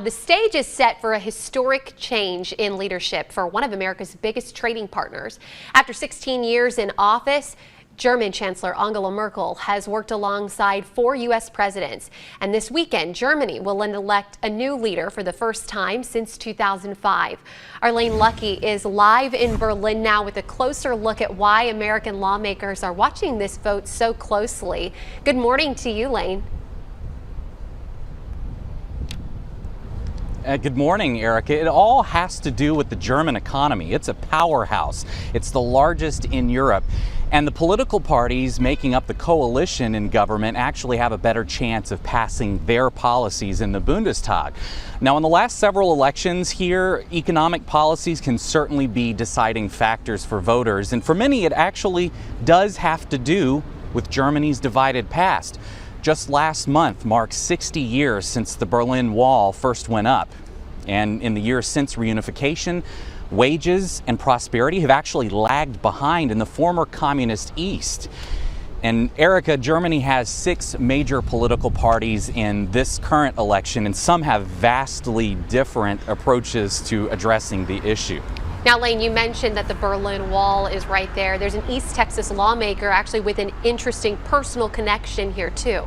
the stage is set for a historic change in leadership for one of America's biggest trading partners. After 16 years in office, German Chancellor Angela Merkel has worked alongside 4 U.S. presidents. And this weekend, Germany will elect a new leader for the first time since 2005. Our Luckie is live in Berlin now with a closer look at why American lawmakers are watching this vote so closely. Good morning to you, Lane. Good morning, Erica. It all has to do with the German economy. It's a powerhouse. It's the largest in Europe. And the political parties making up the coalition in government actually have a better chance of passing their policies in the Bundestag. Now, in the last several elections here, economic policies can certainly be deciding factors for voters. And for many, it actually does have to do with Germany's divided past. Just last month marked 60 years since the Berlin Wall first went up. And in the years since reunification, wages and prosperity have actually lagged behind in the former communist East. And Erica, Germany has 6 major political parties in this current election, and some have vastly different approaches to addressing the issue. Now, Lane, you mentioned that the Berlin Wall is right there. There's an East Texas lawmaker actually with an interesting personal connection here, too.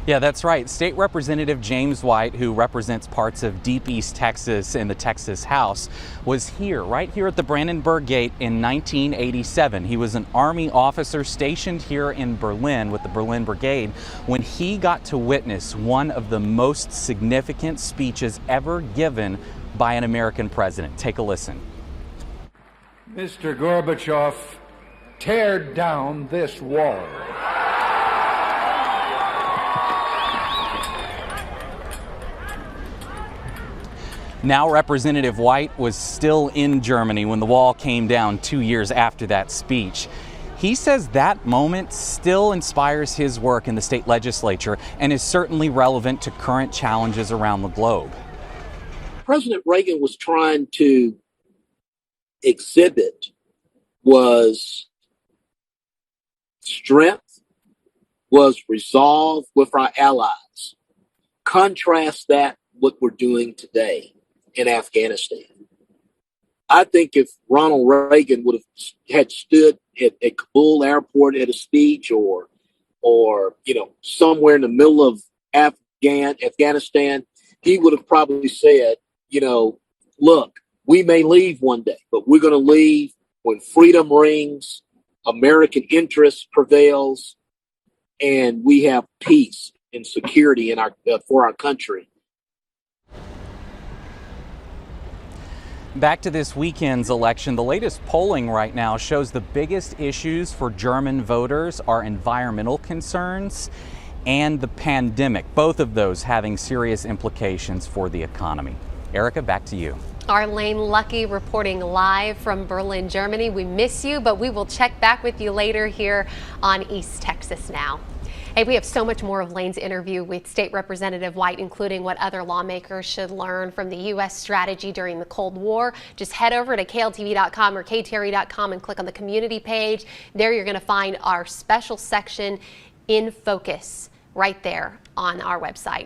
Yeah, that's right. State Representative James White, who represents parts of deep East Texas in the Texas House, was here, right here at the Brandenburg Gate in 1987. He was an Army officer stationed here in Berlin with the Berlin Brigade when he got to witness one of the most significant speeches ever given by an American president. Take a listen. Mr. Gorbachev, tear down this wall. Now, Representative White was still in Germany when the wall came down 2 years after that speech. He says that moment still inspires his work in the state legislature and is certainly relevant to current challenges around the globe. President Reagan was trying to exhibit was strength, was resolve with our allies. Contrast that what we're doing today in Afghanistan. I think if Ronald Reagan would have had stood at Kabul airport at a speech or somewhere in the middle of Afghanistan, he would have probably said, look, we may leave one day, but we're going to leave when freedom rings, American interest prevails, and we have peace and security in for our country. Back to this weekend's election, the latest polling right now shows the biggest issues for German voters are environmental concerns and the pandemic, both of those having serious implications for the economy. Erica, back to you. Our Luckie reporting live from Berlin, Germany. We miss you, but we will check back with you later here on East Texas Now. Hey, we have so much more of Lane's interview with State Representative White, including what other lawmakers should learn from the U.S. strategy during the Cold War. Just head over to KLTV.com or KTRE.com and click on the community page. There you're going to find our special section in focus right there on our website.